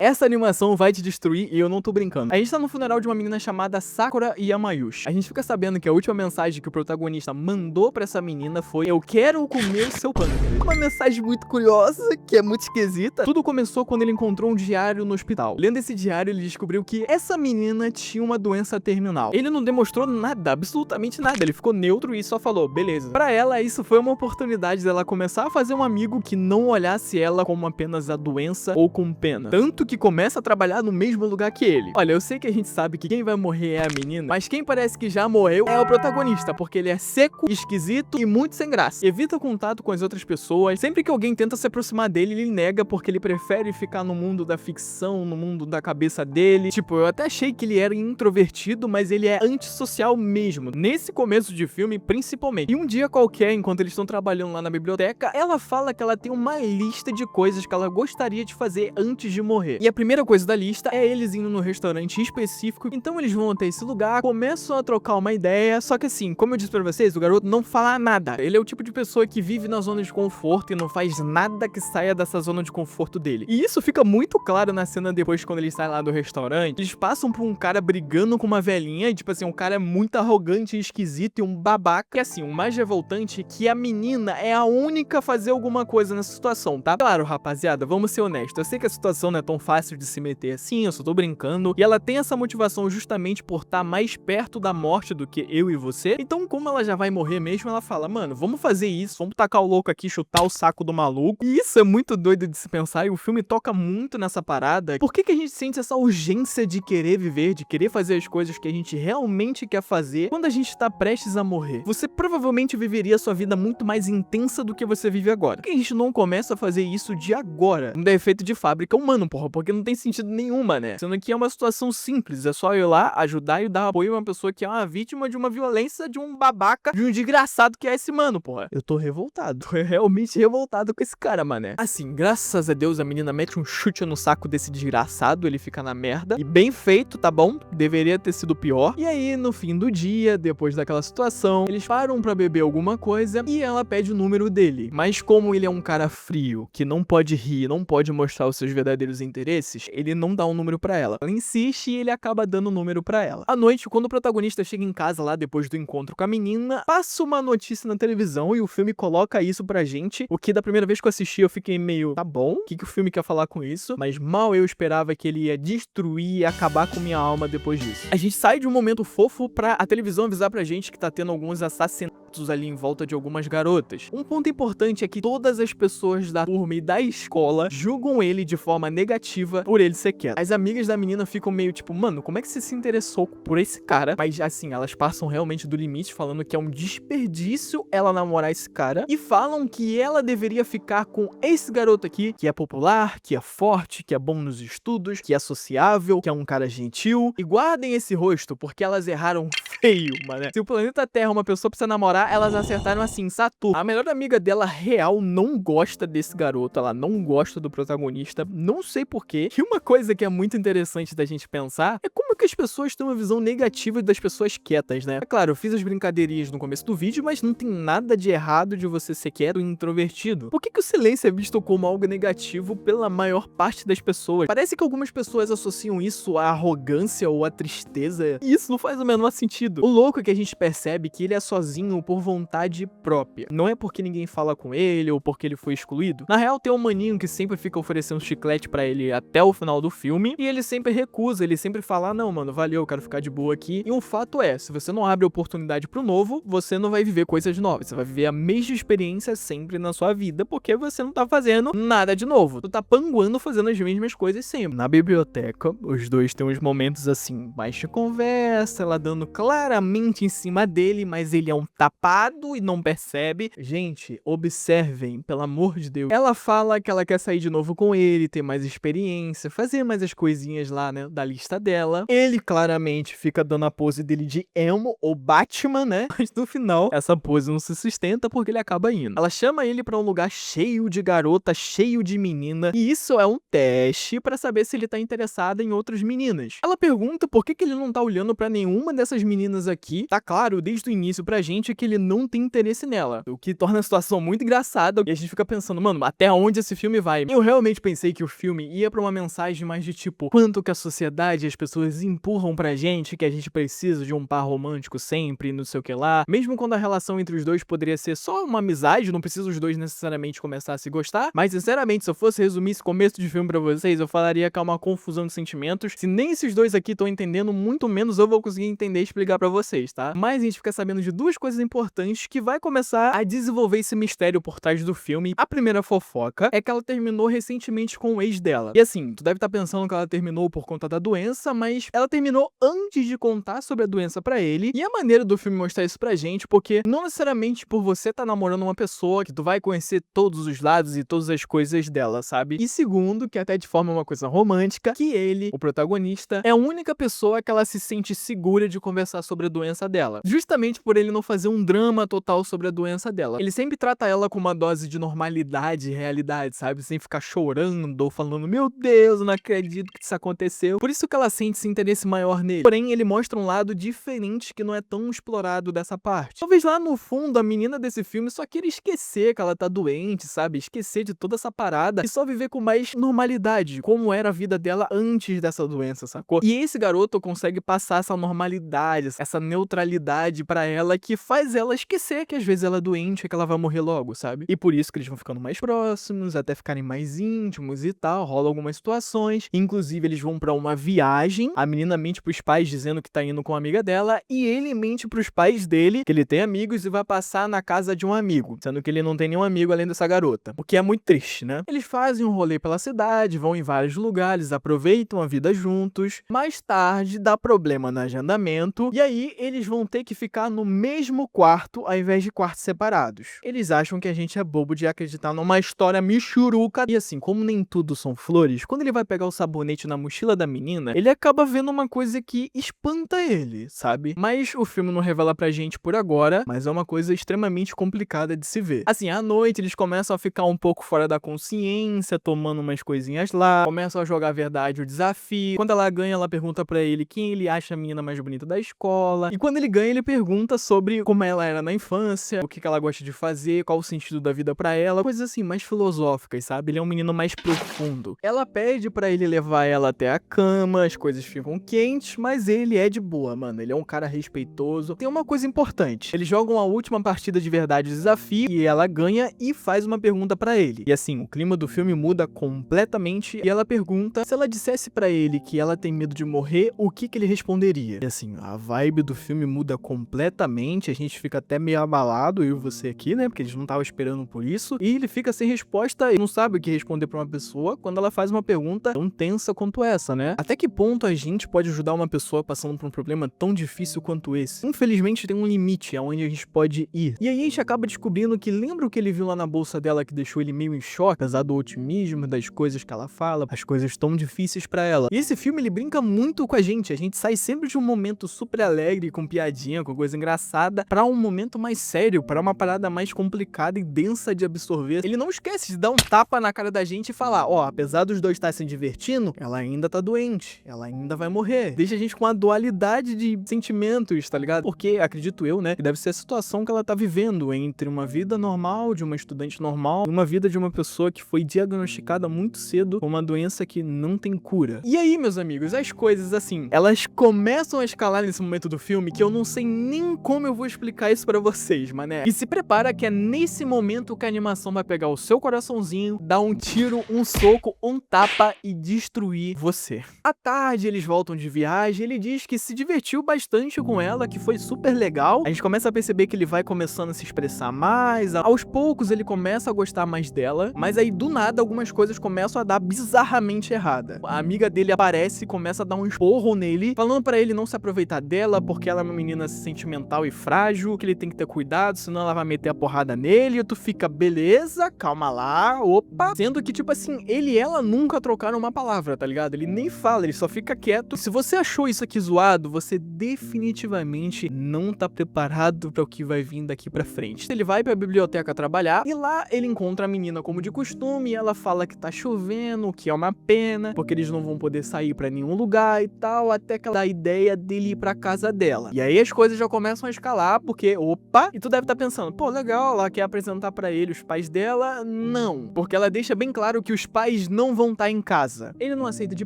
Essa animação vai te destruir e eu não tô brincando. A gente tá no funeral de uma menina chamada Sakura Yamayushi. A gente fica sabendo que a última mensagem que o protagonista mandou pra essa menina foi: eu quero comer o seu pâncreas. Uma mensagem muito curiosa, que é muito esquisita. Tudo começou quando ele encontrou um diário no hospital. Lendo esse diário, ele descobriu que essa menina tinha uma doença terminal. Ele não demonstrou nada, absolutamente nada. Ele ficou neutro e só falou, beleza. Pra ela, isso foi uma oportunidade dela começar a fazer um amigo que não olhasse ela como apenas a doença ou com pena. Tanto que começa a trabalhar no mesmo lugar que ele. Olha, eu sei que a gente sabe que quem vai morrer é a menina, mas quem parece que já morreu é o protagonista, porque ele é seco, esquisito e muito sem graça. Evita contato com as outras pessoas. Sempre que alguém tenta se aproximar dele, ele nega porque ele prefere ficar no mundo da ficção, no mundo da cabeça dele. Tipo, eu até achei que ele era introvertido, mas ele é antissocial mesmo. Nesse começo de filme, principalmente. E um dia qualquer, enquanto eles estão trabalhando lá na biblioteca, ela fala que ela tem uma lista de coisas que ela gostaria de fazer antes de morrer. E a primeira coisa da lista é eles indo no restaurante específico. Então eles vão até esse lugar, começam a trocar uma ideia. Só que assim, como eu disse pra vocês, o garoto não fala nada. Ele é o tipo de pessoa que vive na zona de conforto e não faz nada que saia dessa zona de conforto dele. E isso fica muito claro na cena depois, quando eles saem lá do restaurante. Eles passam por um cara brigando com uma velhinha. E tipo assim, um cara muito arrogante e esquisito e um babaca. E assim, o mais revoltante é que a menina é a única a fazer alguma coisa nessa situação, tá? Claro, rapaziada, vamos ser honestos. Eu sei que a situação não é tão fácil de se meter assim, eu só tô brincando. E ela tem essa motivação justamente por estar mais perto da morte do que eu e você. Então, como ela já vai morrer mesmo, ela fala, mano, vamos fazer isso, vamos tacar o louco aqui, chutar o saco do maluco. E isso é muito doido de se pensar, e o filme toca muito nessa parada. Por que que a gente sente essa urgência de querer viver, de querer fazer as coisas que a gente realmente quer fazer quando a gente tá prestes a morrer? Você provavelmente viveria a sua vida muito mais intensa do que você vive agora. Por que a gente não começa a fazer isso de agora? Um defeito de fábrica humano, porra, porque não tem sentido nenhuma, né? Sendo que é uma situação simples, é só ir lá, ajudar e dar apoio a uma pessoa que é uma vítima de uma violência, de um babaca, de um desgraçado que é esse mano, porra. Eu tô revoltado, tô realmente revoltado com esse cara, mané. Assim, graças a Deus a menina mete um chute no saco desse desgraçado, ele fica na merda, e bem feito, tá bom? Deveria ter sido pior. E aí, no fim do dia, depois daquela situação, eles param pra beber alguma coisa e ela pede o número dele. Mas como ele é um cara frio, que não pode rir, não pode mostrar os seus verdadeiros interesses, ele não dá um número pra ela. Ela insiste e ele acaba dando o número pra ela. À noite, quando o protagonista chega em casa lá depois do encontro com a menina, passa uma notícia na televisão e o filme coloca isso pra gente, o que da primeira vez que eu assisti eu fiquei meio, tá bom, o que que o filme quer falar com isso? Mas mal eu esperava que ele ia destruir e acabar com minha alma depois disso. A gente sai de um momento fofo pra a televisão avisar pra gente que tá tendo alguns assassinatos ali em volta de algumas garotas. Um ponto importante é que todas as pessoas da turma e da escola julgam ele de forma negativa por ele ser quieto. As amigas da menina ficam meio tipo, mano, como é que você se interessou por esse cara? Mas assim, elas passam realmente do limite, falando que é um desperdício ela namorar esse cara, e falam que ela deveria ficar com esse garoto aqui, que é popular, que é forte, que é bom nos estudos, que é sociável, que é um cara gentil. E guardem esse rosto, porque elas erraram feio, mano. Se o planeta Terra é uma pessoa pra você namorar, elas acertaram assim, Saturno. A melhor amiga dela, real, não gosta desse garoto, ela não gosta do protagonista, não sei porquê. E uma coisa que é muito interessante da gente pensar é como que as pessoas têm uma visão negativa das pessoas quietas, né? É claro, eu fiz as brincadeirinhas no começo do vídeo, mas não tem nada de errado de você ser quieto e introvertido. Por que que o silêncio é visto como algo negativo pela maior parte das pessoas? Parece que algumas pessoas associam isso à arrogância ou à tristeza, e isso não faz o menor sentido. O louco é que a gente percebe que ele é sozinho por vontade própria. Não é porque ninguém fala com ele ou porque ele foi excluído. Na real, tem um maninho que sempre fica oferecendo chiclete pra ele até o final do filme, e ele sempre recusa, ele sempre fala, não, mano, valeu, eu quero ficar de boa aqui. E um fato é, se você não abre oportunidade pro novo, você não vai viver coisas novas, você vai viver a mesma experiência sempre na sua vida, porque você não tá fazendo nada de novo. Tu tá panguando fazendo as mesmas coisas sempre. Na biblioteca, os dois têm uns momentos assim, mais de conversa, ela dando claramente em cima dele, mas ele é um tapado e não percebe. Gente, observem, pelo amor de Deus. Ela fala que ela quer sair de novo com ele, ter mais experiência, fazer mais as coisinhas lá, né, da lista dela. Ele claramente fica dando a pose dele de emo ou Batman, né? Mas no final, essa pose não se sustenta porque ele acaba indo. Ela chama ele pra um lugar cheio de garota, cheio de menina, e isso é um teste pra saber se ele tá interessado em outras meninas. Ela pergunta por que que ele não tá olhando pra nenhuma dessas meninas aqui. Tá claro desde o início pra gente que ele não tem interesse nela, o que torna a situação muito engraçada, e a gente fica pensando, mano, até onde esse filme vai? Eu realmente pensei que o filme ia ia pra uma mensagem mais de tipo, quanto que a sociedade e as pessoas empurram pra gente que a gente precisa de um par romântico sempre, não sei o que lá. Mesmo quando a relação entre os dois poderia ser só uma amizade, não precisa os dois necessariamente começar a se gostar. Mas, sinceramente, se eu fosse resumir esse começo de filme pra vocês, eu falaria que é uma confusão de sentimentos. Se nem esses dois aqui estão entendendo, muito menos eu vou conseguir entender e explicar pra vocês, tá? Mas a gente fica sabendo de duas coisas importantes que vai começar a desenvolver esse mistério por trás do filme. A primeira fofoca é que ela terminou recentemente com o ex dela. E assim, tu deve estar pensando que ela terminou por conta da doença, mas ela terminou antes de contar sobre a doença pra ele. E a maneira do filme mostrar isso pra gente, porque não necessariamente por você tá namorando uma pessoa que tu vai conhecer todos os lados e todas as coisas dela, sabe? E segundo, que até de forma uma coisa romântica, que ele, o protagonista, é a única pessoa que ela se sente segura de conversar sobre a doença dela. Justamente por ele não fazer um drama total sobre a doença dela. Ele sempre trata ela com uma dose de normalidade e realidade, sabe? Sem ficar chorando ou falando, meu Deus, eu não acredito que isso aconteceu. Por isso que ela sente esse interesse maior nele. Porém, ele mostra um lado diferente que não é tão explorado dessa parte. Talvez lá no fundo, a menina desse filme só queira esquecer que ela tá doente, sabe? Esquecer de toda essa parada e só viver com mais normalidade, como era a vida dela antes dessa doença, sacou? E esse garoto consegue passar essa normalidade, essa neutralidade pra ela que faz ela esquecer que às vezes ela é doente e que ela vai morrer logo, sabe? E por isso que eles vão ficando mais próximos, até ficarem mais íntimos e tal, rola algumas situações. Inclusive, eles vão pra uma viagem, a menina mente pros pais dizendo que tá indo com uma amiga dela, e ele mente pros pais dele que ele tem amigos e vai passar na casa de um amigo, sendo que ele não tem nenhum amigo além dessa garota, o que é muito triste, né? Eles fazem um rolê pela cidade, vão em vários lugares, aproveitam a vida juntos. Mais tarde, dá problema no agendamento, e aí eles vão ter que ficar no mesmo quarto ao invés de quartos separados. Eles acham que a gente é bobo de acreditar numa história michuruca, e assim, como nem tudo são flores, quando ele vai pegar o sabonete na mochila da menina, ele acaba vendo uma coisa que espanta ele, sabe? Mas o filme não revela pra gente por agora, mas é uma coisa extremamente complicada de se ver. Assim, à noite eles começam a ficar um pouco fora da consciência, tomando umas coisinhas lá, começam a jogar a verdade o desafio. Quando ela ganha, ela pergunta pra ele quem ele acha a menina mais bonita da escola. E quando ele ganha, ele pergunta sobre como ela era na infância, o que ela gosta de fazer, qual o sentido da vida pra ela, coisas assim, mais filosóficas, sabe? Ele é um menino mais profundo. Ela pede pra ele levar ela até a cama, as coisas ficam quentes, mas ele é de boa, mano. Ele é um cara respeitoso. Tem uma coisa importante. Eles jogam a última partida de verdade o desafio e ela ganha e faz uma pergunta pra ele. E assim, o clima do filme muda completamente e ela pergunta se ela dissesse pra ele que ela tem medo de morrer, o que ele responderia. E assim, a vibe do filme muda completamente, a gente fica até meio abalado, eu e você aqui, né, porque eles não estavam esperando por isso, e ele fica sem resposta e não sabe o que responder pra uma pessoa quando ela faz uma pergunta tão tensa quanto essa, né? Até que ponto a gente pode ajudar uma pessoa passando por um problema tão difícil quanto esse? Infelizmente tem um limite aonde a gente pode ir. E aí a gente acaba descobrindo que lembra o que ele viu lá na bolsa dela que deixou ele meio em choque, apesar do otimismo, das coisas que ela fala, as coisas tão difíceis pra ela. E esse filme, ele brinca muito com a gente sai sempre de um momento super alegre, com piadinha, com coisa engraçada, pra um momento mais sério, pra uma parada mais complicada e densa de absorver. Ele não esquece de dar um tapa na cara da gente e falar, ó, apesar dos dois estar se divertindo, ela ainda tá doente, ela ainda vai morrer. Deixa a gente com uma dualidade de sentimentos, tá ligado? Porque, acredito eu, né, que deve ser a situação que ela tá vivendo entre uma vida normal, de uma estudante normal, e uma vida de uma pessoa que foi diagnosticada muito cedo com uma doença que não tem cura. E aí, meus amigos, as coisas, assim, elas começam a escalar nesse momento do filme que eu não sei nem como eu vou explicar isso pra vocês, mané. E se prepara que é nesse momento que a animação vai pegar o seu coraçãozinho, dar um tiro, um soco, um tapa e destruir você. À tarde, eles voltam de viagem, ele diz que se divertiu bastante com ela, que foi super legal. A gente começa a perceber que ele vai começando a se expressar mais, aos poucos ele começa a gostar mais dela, mas aí do nada algumas coisas começam a dar bizarramente errada. A amiga dele aparece e começa a dar um esporro nele, falando pra ele não se aproveitar dela, porque ela é uma menina sentimental e frágil, que ele tem que ter cuidado, senão ela vai meter a porrada nele, e tu fica, beleza, calma lá, opa. Sendo que, tipo assim, ele e ela nunca trocaram uma palavra, tá ligado? Ele nem fala, ele só fica quieto. Se você achou isso aqui zoado, você definitivamente não tá preparado pra o que vai vir daqui pra frente. Ele vai pra biblioteca trabalhar, e lá ele encontra a menina como de costume, e ela fala que tá chovendo, o que é uma pena, porque eles não vão poder sair pra nenhum lugar e tal, até que ela dá a ideia dele ir pra casa dela. E aí as coisas já começam a escalar, porque, opa, e tu deve estar pensando, pô, legal, ela quer apresentar pra ele os pais dela. Não, porque ela deixa bem claro que os pais não vão estar em casa. Ele não aceita de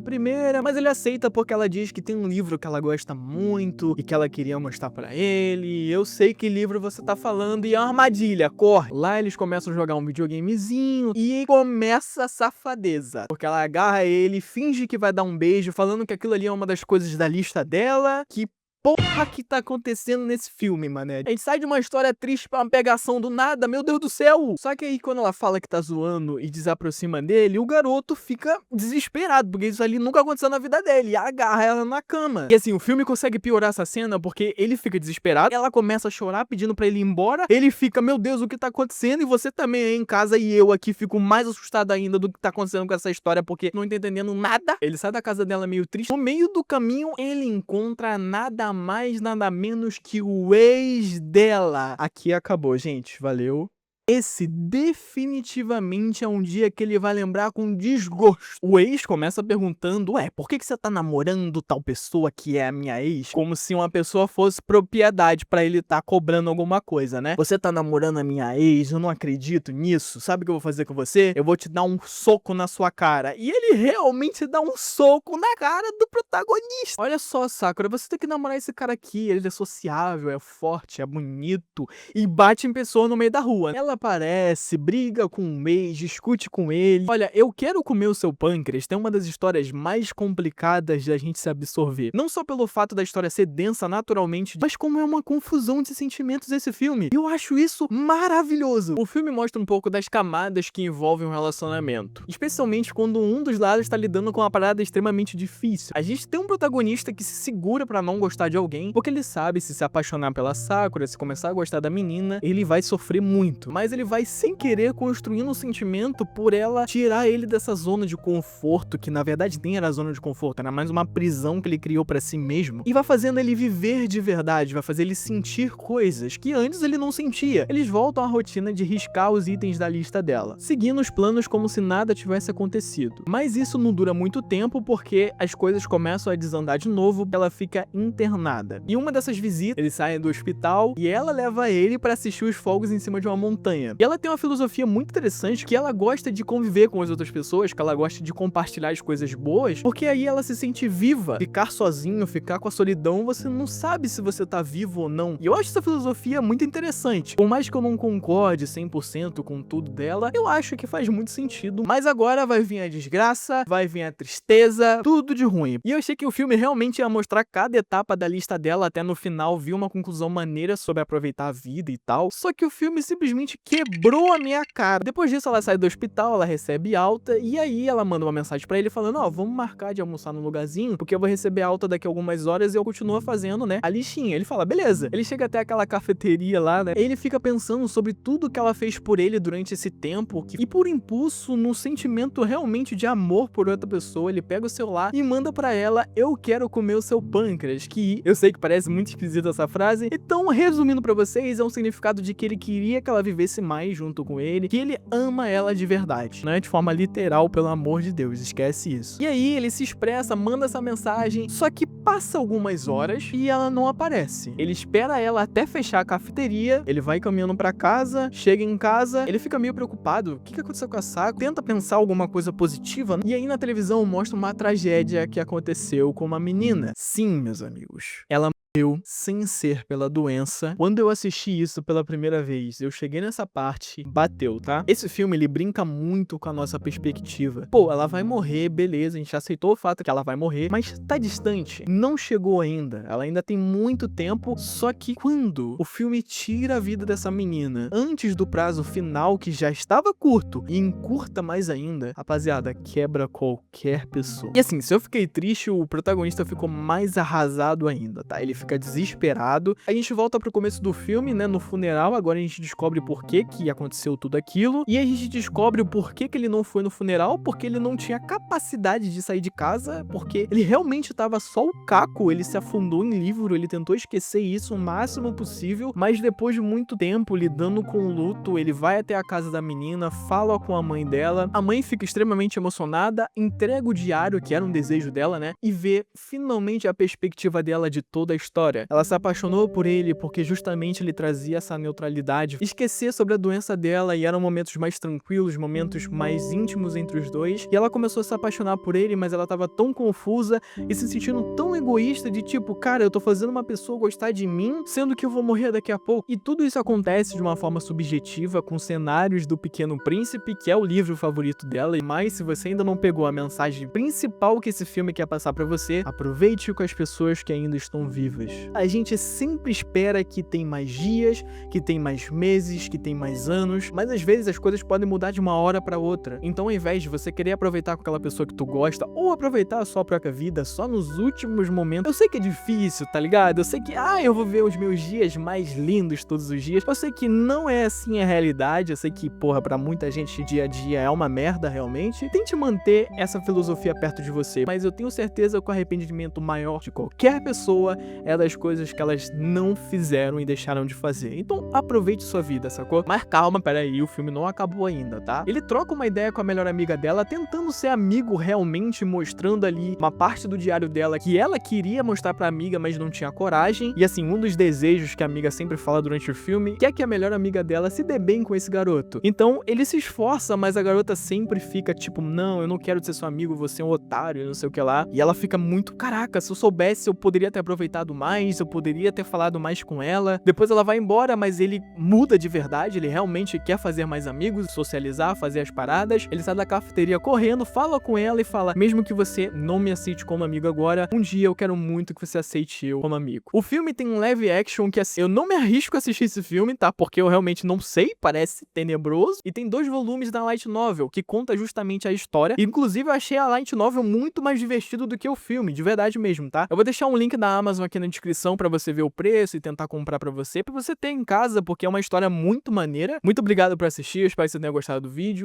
primeira, mas ele aceita porque ela diz que tem um livro que ela gosta muito e que ela queria mostrar pra ele. Eu sei que livro você tá falando e é uma armadilha, corre. Lá eles começam a jogar um videogamezinho e começa a safadeza, porque ela agarra ele, finge que vai dar um beijo, falando que aquilo ali é uma das coisas da lista dela. Que porra que tá acontecendo nesse filme, mané? A gente sai de uma história triste pra uma pegação do nada, meu Deus do céu! Só que aí quando ela fala que tá zoando e desaproxima dele, o garoto fica desesperado, porque isso ali nunca aconteceu na vida dele, e agarra ela na cama. E assim, o filme consegue piorar essa cena porque ele fica desesperado, ela começa a chorar pedindo pra ele ir embora, ele fica, meu Deus, o que tá acontecendo? E você também aí em casa, e eu aqui fico mais assustado ainda do que tá acontecendo com essa história, porque não tô entendendo nada. Ele sai da casa dela meio triste, no meio do caminho ele encontra nada mais, nada menos que o ex dela. Aqui acabou, gente. Valeu. Esse definitivamente é um dia que ele vai lembrar com desgosto. O ex começa perguntando, ué, por que você tá namorando tal pessoa que é a minha ex? Como se uma pessoa fosse propriedade pra ele tá cobrando alguma coisa, né? Você tá namorando a minha ex, eu não acredito nisso. Sabe o que eu vou fazer com você? Eu vou te dar um soco na sua cara. E ele realmente dá um soco na cara do protagonista. Olha só, Sakura, você tem que namorar esse cara aqui. Ele é sociável, é forte, é bonito e bate em pessoa no meio da rua. Ela aparece, briga com o ex, discute com ele. Olha, Eu Quero Comer o Seu Pâncreas tem uma das histórias mais complicadas da gente se absorver. Não só pelo fato da história ser densa naturalmente, mas como é uma confusão de sentimentos esse filme. E eu acho isso maravilhoso. O filme mostra um pouco das camadas que envolvem um relacionamento. Especialmente quando um dos lados está lidando com uma parada extremamente difícil. A gente tem um protagonista que se segura pra não gostar de alguém, porque ele sabe se apaixonar pela Sakura, se começar a gostar da menina, ele vai sofrer muito. Mas ele vai sem querer construindo um sentimento por ela tirar ele dessa zona de conforto, que na verdade nem era zona de conforto, era mais uma prisão que ele criou pra si mesmo, e vai fazendo ele viver de verdade, vai fazer ele sentir coisas que antes ele não sentia. Eles voltam à rotina de riscar os itens da lista dela, seguindo os planos como se nada tivesse acontecido. Mas isso não dura muito tempo porque as coisas começam a desandar de novo, ela fica internada. E uma dessas visitas, eles saem do hospital e ela leva ele pra assistir os fogos em cima de uma montanha. E ela tem uma filosofia muito interessante, que ela gosta de conviver com as outras pessoas, que ela gosta de compartilhar as coisas boas, porque aí ela se sente viva. Ficar sozinho, ficar com a solidão, você não sabe se você tá vivo ou não. E eu acho essa filosofia muito interessante. Por mais que eu não concorde 100% com tudo dela, eu acho que faz muito sentido. Mas agora vai vir a desgraça, vai vir a tristeza, tudo de ruim. E eu achei que o filme realmente ia mostrar cada etapa da lista dela até no final, vir uma conclusão maneira sobre aproveitar a vida e tal. Só que o filme simplesmente quebrou a minha cara. Depois disso ela sai do hospital, ela recebe alta e aí ela manda uma mensagem pra ele falando, ó, vamos marcar de almoçar num lugarzinho, porque eu vou receber alta daqui a algumas horas e eu continuo fazendo, né, a listinha. Ele fala, beleza. Ele chega até aquela cafeteria lá, né, e ele fica pensando sobre tudo que ela fez por ele durante esse tempo e por impulso, no sentimento realmente de amor por outra pessoa, ele pega o celular e manda pra ela, eu quero comer o seu pâncreas, que eu sei que parece muito esquisita essa frase, então resumindo pra vocês, é um significado de que ele queria que ela vivesse mais junto com ele, que ele ama ela de verdade, né? De forma literal, pelo amor de Deus, esquece isso. E aí ele se expressa, manda essa mensagem, só que passa algumas horas e ela não aparece. Ele espera ela até fechar a cafeteria, ele vai caminhando pra casa, chega em casa, ele fica meio preocupado, o que aconteceu com a Sakura? Tenta pensar alguma coisa positiva, e aí na televisão mostra uma tragédia que aconteceu com uma menina. Sim, meus amigos, ela morreu sem ser pela doença. Quando eu assisti isso pela primeira vez, eu cheguei nessa parte, bateu, tá? Esse filme, ele brinca muito com a nossa perspectiva. Pô, ela vai morrer, beleza, a gente aceitou o fato que ela vai morrer, mas tá distante, não chegou ainda, ela ainda tem muito tempo, só que quando o filme tira a vida dessa menina, antes do prazo final, que já estava curto, e encurta mais ainda, rapaziada, quebra qualquer pessoa. E assim, se eu fiquei triste, o protagonista ficou mais arrasado ainda, tá? Ele fica desesperado. A gente volta pro começo do filme, né, no funeral, agora a gente descobre por que aconteceu tudo aquilo, e a gente descobre o porquê que ele não foi no funeral, porque ele não tinha capacidade de sair de casa, porque ele realmente tava só o caco, ele se afundou em livro, ele tentou esquecer isso o máximo possível, mas depois de muito tempo lidando com o luto, ele vai até a casa da menina, fala com a mãe dela, a mãe fica extremamente emocionada, entrega o diário, que era um desejo dela, né, e vê finalmente a perspectiva dela de toda a história história. Ela se apaixonou por ele porque justamente ele trazia essa neutralidade, esquecer sobre a doença dela, e eram momentos mais tranquilos, momentos mais íntimos entre os dois, e ela começou a se apaixonar por ele, mas ela tava tão confusa e se sentindo tão egoísta de tipo, cara, eu tô fazendo uma pessoa gostar de mim, sendo que eu vou morrer daqui a pouco. E tudo isso acontece de uma forma subjetiva, com cenários do Pequeno Príncipe, que é o livro favorito dela. Mas se você ainda não pegou a mensagem principal que esse filme quer passar pra você, aproveite com as pessoas que ainda estão vivas. A gente sempre espera que tem mais dias, que tem mais meses, que tem mais anos, mas às vezes as coisas podem mudar de uma hora pra outra. Então, ao invés de você querer aproveitar com aquela pessoa que tu gosta, ou aproveitar a sua própria vida só nos últimos momentos, eu sei que é difícil, tá ligado? Eu sei que, eu vou ver os meus dias mais lindos todos os dias. Eu sei que não é assim a realidade, eu sei que, porra, pra muita gente dia a dia é uma merda realmente. Tente manter essa filosofia perto de você, mas eu tenho certeza que o arrependimento maior de qualquer pessoa é das coisas que elas não fizeram e deixaram de fazer. Então aproveite sua vida, sacou? Mas calma, peraí, o filme não acabou ainda, tá? Ele troca uma ideia com a melhor amiga dela, tentando ser amigo realmente, mostrando ali uma parte do diário dela que ela queria mostrar pra amiga, mas não tinha coragem. E assim, um dos desejos que a amiga sempre fala durante o filme é que a melhor amiga dela se dê bem com esse garoto. Então ele se esforça, mas a garota sempre fica tipo, não, eu não quero ser seu amigo, você é um otário, não sei o que lá. E ela fica muito, caraca, se eu soubesse eu poderia ter aproveitado mais, eu poderia ter falado mais com ela. Depois ela vai embora, mas ele muda de verdade, ele realmente quer fazer mais amigos, socializar, fazer as paradas. Ele sai da cafeteria correndo, fala com ela e fala, mesmo que você não me aceite como amigo agora, um dia eu quero muito que você aceite eu como amigo. O filme tem um live action que, assim, eu não me arrisco a assistir esse filme, tá? Porque eu realmente não sei, parece tenebroso. E tem 2 volumes da light novel, que conta justamente a história. Inclusive, eu achei a light novel muito mais divertido do que o filme, de verdade mesmo, tá? Eu vou deixar um link da Amazon aqui na descrição pra você ver o preço e tentar comprar pra você ter em casa, porque é uma história muito maneira. Muito obrigado por assistir, eu espero que você tenha gostado do vídeo.